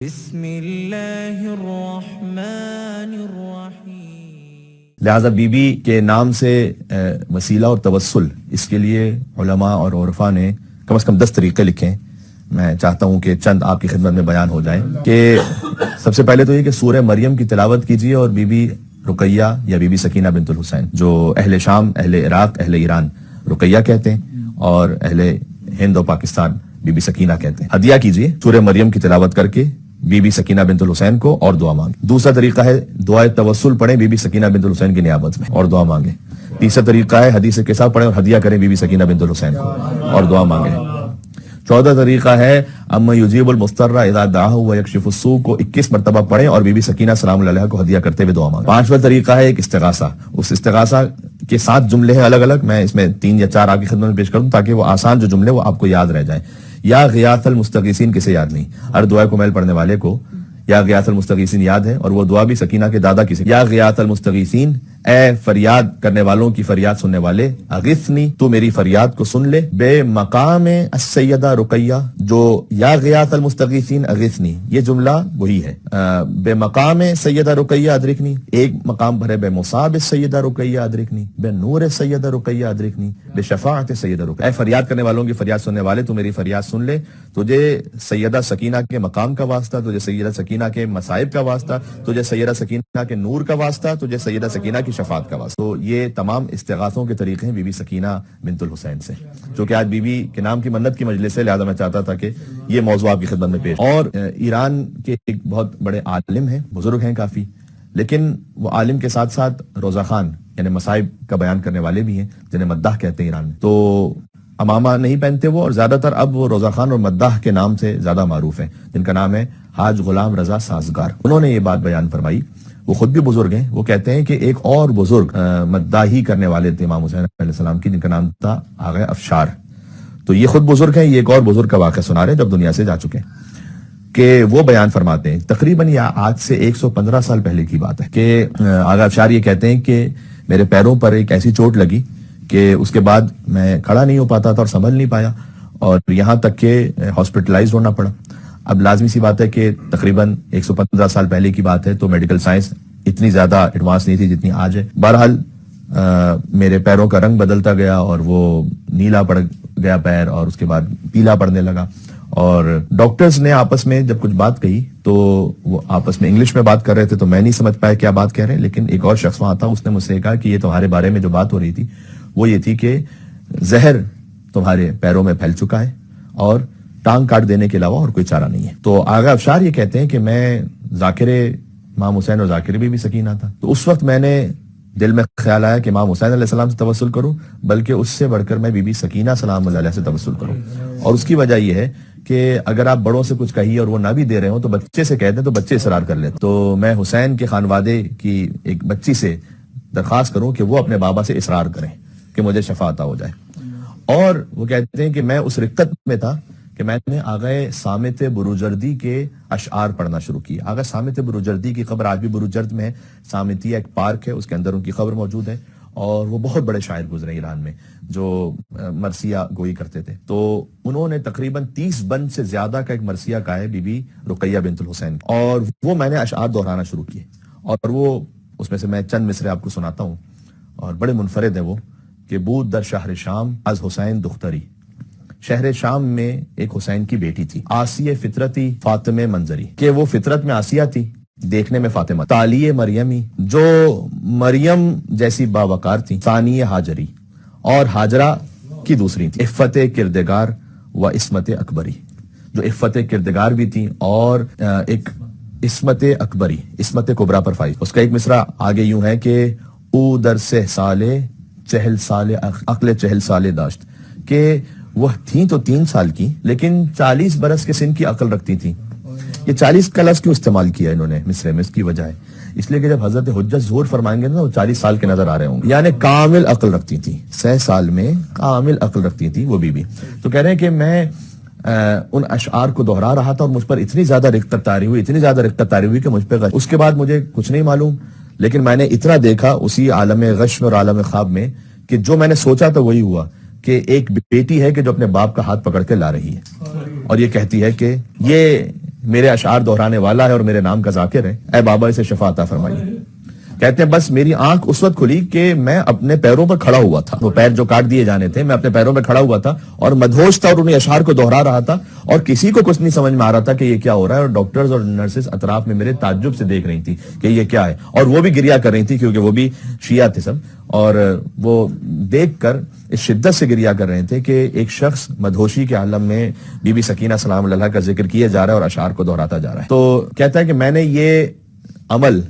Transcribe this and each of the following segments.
بسم اللہ الرحمن الرحیم۔ لہٰذا بی بی کے نام سے وسیلہ اور توسل، اس کے لیے علماء اور عرفاء نے کم از کم 10 طریقے لکھے ہیں۔ میں چاہتا ہوں کہ چند آپ کی خدمت میں بیان ہو جائیں۔ کہ سب سے پہلے تو یہ کہ سورہ مریم کی تلاوت کیجیے اور بی بی رقیہ یا بی بی سکینہ بنت الحسین، جو اہل شام، اہل عراق، اہل ایران رقیہ کہتے ہیں اور اہل ہند و پاکستان بی بی سکینہ کہتے ہیں، ہدیہ کیجیے سورہ مریم کی تلاوت کر کے بی بی سکینہ بنت الحسین کو اور دعا مانگیں۔ دوسرا طریقہ ہے دعائے توسل پڑھیں بی بی سکینہ بنت الحسین کی نیابت میں اور دعا مانگیں۔ تیسرا طریقہ ہے حدیث قصہ پڑھیں اور ہدیہ کریں بی بی سکینہ بنت الحسین کو اور دعا مانگیں۔ چوتھا طریقہ ہے اما یجیب المضطر اذا دعاہ ویکشف السوء کو 21 مرتبہ پڑھیں اور بی بی سکینہ سلام اللہ علیہا کو ہدیہ کرتے ہوئے دعا مانگیں۔ پانچواں طریقہ ہے ایک استغاثہ، اس استغاثہ کے 7 جملے ہیں الگ الگ، میں اس میں 3 یا 4 آپ کی خدمت میں پیش کروں تاکہ وہ آسان جو جملے وہ آپ کو یاد رہ جائیں۔ یا غیاث المستغیثین کسے یاد نہیں؟ ہر دعا کو میل پڑھنے والے کو یا غیاث المستغیثین یاد ہے، اور وہ دعا بھی سکینہ کے دادا کی سے یا غیاث المستغیثین، اے فریاد کرنے والوں کی فریاد سننے والے، اغثنی تو میری فریاد کو سن لے، بے مقام السیدہ رقیہ، جو یا غیاث المستغیثین اغثنی یہ جملہ وہی ہے، بے مقام سیدہ رقیہ ادرکنی، ایک مقام پر ہے بے مصاب سیدہ رقیہ ادرکنی، بے نور سیدہ رقیہ ادرکنی، بے شفاعت سیدہ رقیہ، اے فریاد کرنے والوں کی فریاد سننے والے تو میری فریاد سن لے، تجھے سیدہ سکینہ کے مقام کا واسطہ، تجھے سیدہ سکینہ کے مصائب کا واسطہ، تجھے سیدہ سکینہ کے نور کا واسطہ، تجھے سیدہ سکینہ کی شفاعت کا واسطہ۔ تو یہ تمام استغاثوں کے طریقے ہیں بی بی سکینہ بنت الحسین سے، جو کہ آج بی بی کے نام کی منت کی مجلس ہے، لہذا میں چاہتا تھا کہ یہ موضوع آپ کی خدمت میں پیش۔ اور ایران کے ایک بہت بڑے عالم ہیں، بزرگ ہیں کافی، لیکن وہ عالم کے ساتھ ساتھ روزہ خوان یعنی مصائب کا بیان کرنے والے بھی ہیں، جنہیں مداح کہتے ہیں ایران میں۔ تو امامہ نہیں پہنتے وہ، اور زیادہ تر اب وہ روزہ خوان اور مداح کے نام سے زیادہ معروف ہیں، جن کا نام ہے حاج غلام رضا سازگار۔ انہوں نے یہ بات بیان فرمائی، وہ خود بھی بزرگ ہیں، وہ کہتے ہیں کہ ایک اور بزرگ مداحی کرنے والے تھے امام حسین علیہ السلام کی، جن کا نام تھا آغا افشار۔ تو یہ خود بزرگ ہیں، یہ ایک اور بزرگ کا واقعہ سنا رہے ہیں جب دنیا سے جا چکے ہیں، کہ وہ بیان فرماتے ہیں تقریباً یہ آج سے 115 سال پہلے کی بات ہے، کہ آغا افشار یہ کہتے ہیں کہ میرے پیروں پر ایک ایسی چوٹ لگی کہ اس کے بعد میں کھڑا نہیں ہو پاتا تھا اور سنبھل نہیں پایا، اور یہاں تک کہ ہاسپٹلائز ہونا پڑا۔ اب لازمی سی بات ہے کہ تقریباً 115 سال پہلے کی بات ہے، تو میڈیکل سائنس اتنی زیادہ ایڈوانس نہیں تھی جتنی آج ہے۔ بہرحال میرے پیروں کا رنگ بدلتا گیا اور وہ نیلا پڑ گیا پیر، اور اس کے بعد پیلا پڑنے لگا، اور ڈاکٹرز نے آپس میں جب کچھ بات کہی تو وہ آپس میں انگلش میں بات کر رہے تھے، تو میں نہیں سمجھ پایا کیا بات کہہ رہے ہیں، لیکن ایک اور شخص وہاں تھا، اس نے مجھ سے کہا کہ یہ تمہارے بارے میں جو بات ہو رہی تھی وہ یہ تھی کہ زہر تمہارے پیروں میں پھیل چکا ہے اور ٹانگ کاٹ دینے کے علاوہ اور کوئی چارہ نہیں ہے۔ تو آغا افشار یہ کہتے ہیں کہ میں ذاکر امام حسین اور ذاکر بی بی سکینہ تھا، تو اس وقت میں نے دل میں خیال آیا کہ امام حسین علیہ السلام سے توسل کروں، بلکہ اس سے بڑھ کر میں بی بی سکینہ سلام اللہ علیہ سے توسل کروں۔ اور اس کی وجہ یہ ہے کہ اگر آپ بڑوں سے کچھ کہیے اور وہ نہ بھی دے رہے ہوں تو بچے سے کہتے ہیں تو بچے اصرار کر لیتے، تو میں حسین کے خانوادے کی ایک بچی سے درخواست کروں کہ وہ اپنے بابا سے اصرار کریں کہ مجھے شفا عطا ہو جائے۔ اور وہ کہتے ہیں کہ میں اس رقت میں تھا کہ میں نے آغا صامت بروجردی کے اشعار پڑھنا شروع کی۔ آغا صامت بروجردی کی قبر آج بھی بروجرد میں ہے، صامتیہ ایک پارک ہے، اس کے اندر ان کی قبر موجود ہے، اور وہ بہت بڑے شاعر گزرے ایران میں جو مرثیہ گوئی کرتے تھے۔ تو انہوں نے تقریباً 30 بند سے زیادہ کا ایک مرثیہ کہا ہے بی بی رقیہ بنت الحسین، اور وہ میں نے اشعار دہرانا شروع کیے، اور وہ اس میں سے میں چند مصرے آپ کو سناتا ہوں، اور بڑے منفرد ہیں وہ، کہ بود در شہر شام از حسین دختری، شہر شام میں ایک حسین کی بیٹی تھی، آسیہ فطرتی فاطمہ منظری، کہ وہ فطرت میں آسیہ تھی، دیکھنے میں فاطمہ، تالیہ مریمی جو مریم جیسی باوقار تھی، ثانیہ حاجری اور حاجرہ کی دوسری تھی، عفت کردگار و عصمت اکبری، جو عفت کردگار بھی تھی اور ایک عصمت اکبری، عصمت کبریٰ پر فائز۔ اس کا ایک مصرع آگے یوں ہے کہ او در 6 سالے 40 سال عقل 40 سال داشت، کہ وہ تھیں تو 3 سال کی لیکن 40 برس کے سن کی عقل رکھتی تھیں۔ یہ 40 کا لفظ کیوں استعمال کیا انہوں نے مصرے میں؟ اس کی وجہ ہے اس لیے کہ جب حضرت حجت ظہور فرمائیں گے نا وہ 40 سال کے نظر آ رہے ہوں گے، یعنی کامل عقل رکھتی تھی، 6 سال میں کامل عقل رکھتی تھی وہ بی بی۔ تو کہہ رہے ہیں کہ میں ان اشعار کو دہرا رہا تھا اور مجھ پر اتنی زیادہ رقت طاری ہوئی کہ مجھ پہ اس کے بعد مجھے کچھ نہیں معلوم، لیکن میں نے اتنا دیکھا اسی عالم غش اور عالم خواب میں کہ جو میں نے سوچا تھا وہی ہوا، کہ ایک بیٹی ہے کہ جو اپنے باپ کا ہاتھ پکڑ کے لا رہی ہے اور یہ کہتی ہے کہ یہ میرے اشعار دہرانے والا ہے اور میرے نام کا ذاکر ہے، اے بابا اسے شفا عطا فرمائیے۔ کہتے ہیں بس میری آنکھ اس وقت کھلی کہ میں اپنے پیروں پر کھڑا ہوا تھا، وہ پیر جو کاٹ دیے جانے تھے، میں اپنے پیروں پہ کھڑا ہوا تھا اور مدہوش تھا اور انہیں اشعار کو دہرا رہا تھا، اور کسی کو کچھ نہیں سمجھ میں آ رہا تھا کہ یہ کیا ہو رہا ہے، اور ڈاکٹرز اور نرسز اطراف میں میرے تعجب سے دیکھ رہی تھی کہ یہ کیا ہے، اور وہ بھی گریا کر رہی تھی کیونکہ وہ بھی شیعہ تھے سب، اور وہ دیکھ کر اس شدت سے گریا کر رہے تھے کہ ایک شخص مدہوشی کے عالم میں بی بی سکینہ سلام اللہ کا ذکر کیا جا رہا ہے اور اشعار کو دہراتا جا رہا ہے۔ تو کہتا ہے کہ میں نے یہ عمل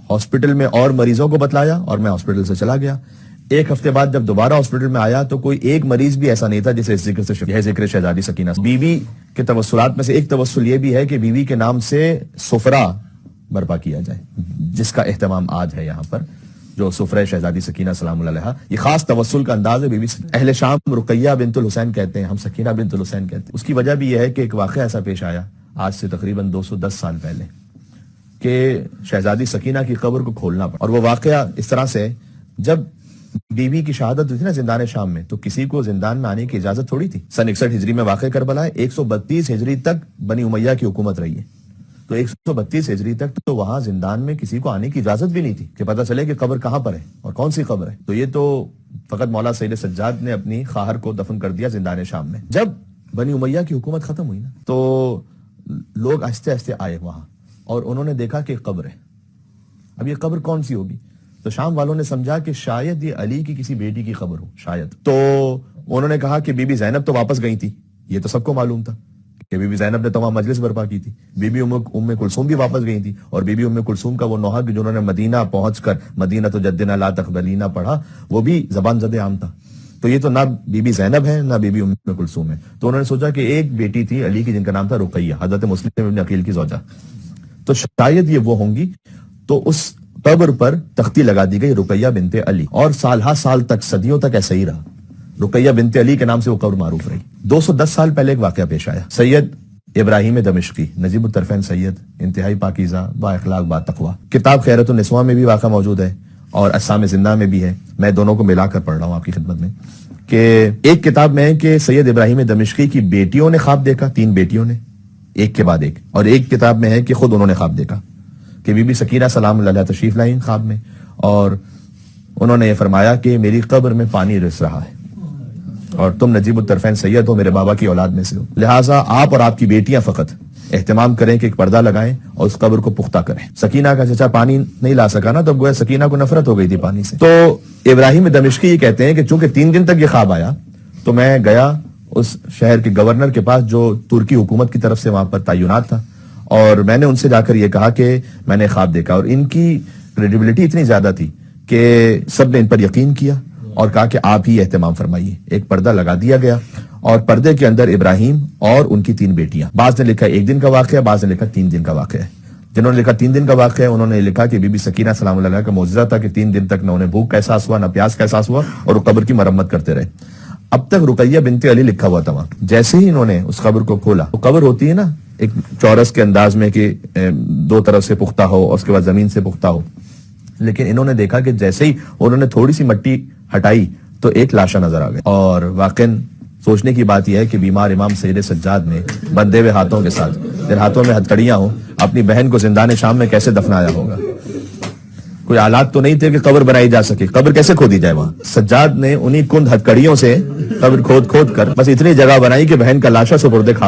ہاسپٹل میں اور مریضوں کو بتلایا اور میں ہاسپٹل سے چلا گیا۔ ایک ہفتے بعد جب دوبارہ ہاسپٹل میں آیا تو کوئی ایک مریض بھی ایسا نہیں تھا جسے اس ذکر سے یہ ذکر شہزادی سکینہ۔ بی بی کے توسلات میں سے ایک توسل یہ بھی ہے کہ بی بی کے نام سے سفرہ برپا کیا جائے، جس کا اہتمام آج ہے یہاں پر، جو سفرہ شہزادی سکینہ سلام اللہ علیہا۔ یہ خاص توسل کا انداز ہے بی بی اہل شام رقیہ بنت الحسین کہتے ہیں، ہم سکینہ بنت الحسین کہتے ہیں۔ اس کی وجہ بھی یہ ہے کہ ایک واقعہ ایسا پیش آیا آج سے تقریباً 210 سال پہلے کہ شہزادی سکینہ کی قبر کو کھولنا پڑا، اور وہ واقعہ اس طرح سے جب بی بی کی شہادت ہوئی تھی نا زندان شام میں، تو کسی کو زندان میں آنے کی اجازت تھوڑی تھی۔ سن 61 ہجری میں واقع کربلا ہے، 132 ہجری تک بنی امیہ کی حکومت رہی ہے، تو 132 ہجری تک تو وہاں زندان میں کسی کو آنے کی اجازت بھی نہیں تھی کہ پتہ چلے کہ قبر کہاں پر ہے اور کون سی قبر ہے۔ تو یہ تو فقط مولا سید سجاد نے اپنی خواہر کو دفن کر دیا زندان شام میں۔ جب بنی امیہ کی حکومت ختم ہوئی نا تو لوگ آہستہ آہستہ آئے وہاں، اور انہوں نے دیکھا کہ قبر ہے۔ اب یہ قبر کون سی ہوگی؟ تو شام والوں نے سمجھا کہ شاید یہ علی کی کسی بیٹی کی قبر ہو، شاید۔ تو انہوں نے کہا کہ بی بی زینب تو واپس گئی تھی، یہ تو سب کو معلوم تھا کہ بی بی زینب نے تمام مجلس برپا کی تھی۔ بی بی ام کلثوم بھی واپس گئی تھی، اور بی بی ام کلثوم کا وہ نوحہ کہ جنہوں نے مدینہ پہنچ کر مدینہ تو جدنا لا تقبلینا پڑھا، وہ بھی زبان زد عام تھا۔ تو یہ تو نہ بی بی زینب ہے نہ بی بی ام کلثوم ہے۔ تو انہوں نے سوچا کہ ایک بیٹی تھی علی کی جن کا نام تھا رقیہ، حضرت مسلم ابن عقیل کی زوجہ، تو شاید یہ وہ ہوں گی۔ تو اس قبر پر تختی لگا دی گئی رقیہ بنت علی، اور سالہ سال تک، صدیوں تک ایسا ہی رہا، رقیہ بنت علی کے نام سے وہ قبر معروف رہی۔ 210 سال پہلے ایک واقعہ پیش آیا۔ سید ابراہیم دمشقی، نجیب الطرفین سید، انتہائی پاکیزہ، با اخلاق، با تقویٰ، کتاب خیرۃ النسواء میں بھی واقعہ موجود ہے اور اسام زندہ میں بھی ہے، میں دونوں کو ملا کر پڑھ رہا ہوں آپ کی خدمت میں۔ کہ ایک کتاب میں ہے کہ سید ابراہیم دمشقی کی بیٹیوں نے خواب دیکھا، 3 بیٹیوں نے، ایک کے بعد ایک، اور ایک کتاب میں ہے کہ خود انہوں نے خواب دیکھا کہ بی بی سکینہ سلام اللہ علیہا تشریف لائیں خواب میں، اور انہوں نے یہ فرمایا کہ میری قبر میں پانی رس رہا ہے اور تم نجیب الطرفین سید ہو، میرے بابا کی اولاد میں سے ہو، لہٰذا آپ اور آپ کی بیٹیاں فقط اہتمام کریں کہ ایک پردہ لگائیں اور اس قبر کو پختہ کریں۔ سکینہ کا چچا پانی نہیں لا سکا نا، تب گویا سکینہ کو نفرت ہو گئی تھی پانی سے۔ تو ابراہیم دمشقی یہ کہتے ہیں کہ چونکہ 3 دن تک یہ خواب آیا تو میں گیا اس شہر کے گورنر کے پاس جو ترکی حکومت کی طرف سے وہاں پر تعینات تھا، اور میں نے ان سے جا کر یہ کہا کہ میں نے خواب دیکھا، اور ان کی کریڈیبلٹی اتنی زیادہ تھی کہ سب نے ان پر یقین کیا اور کہا کہ آپ ہی اہتمام فرمائیے۔ ایک پردہ لگا دیا گیا اور پردے کے اندر ابراہیم اور ان کی 3 بیٹیاں، بعض نے لکھا 1 دن کا واقعہ، بعض نے لکھا 3 دن کا واقعہ ہے۔ جنہوں نے لکھا 3 دن کا واقعہ ہے انہوں نے لکھا کہ بی بی سکینہ سلام اللہ علیہا کا معجزہ تھا کہ 3 دن تک نہ انہیں بھوک کا احساس ہوا نہ پیاس کا احساس ہوا، اور وہ قبر کی مرمت کرتے رہے۔ اب تک رقیہ بنت علی لکھا ہوا تھا وہاں۔ جیسے ہی انہوں نے اس قبر کو کھولا، وہ قبر ہوتی ہے نا ایک چورس کے انداز میں کہ 2 طرف سے پختہ ہو اور اس کے بعد زمین سے پختہ ہو، لیکن انہوں نے دیکھا کہ جیسے ہی انہوں نے تھوڑی سی مٹی ہٹائی تو ایک لاشا نظر آ گئی۔ اور واقعاً سوچنے کی بات یہ ہے کہ بیمار امام سید سجاد نے بندے ہوئے ہاتھوں کے ساتھ، جن ہاتھوں میں ہتھکڑیاں ہوں، اپنی بہن کو زندان شام میں کیسے دفنایا ہوگا۔ کوئی آلات تو نہیں تھے کہ قبر بنائی جا سکے، قبر کیسے کھودی جائے وہاں؟ سجاد نے انہی کند ہتھکڑیوں سے قبر کھود کھود کر بس اتنی جگہ بنائی کہ بہن کا لاشا سپرد خاک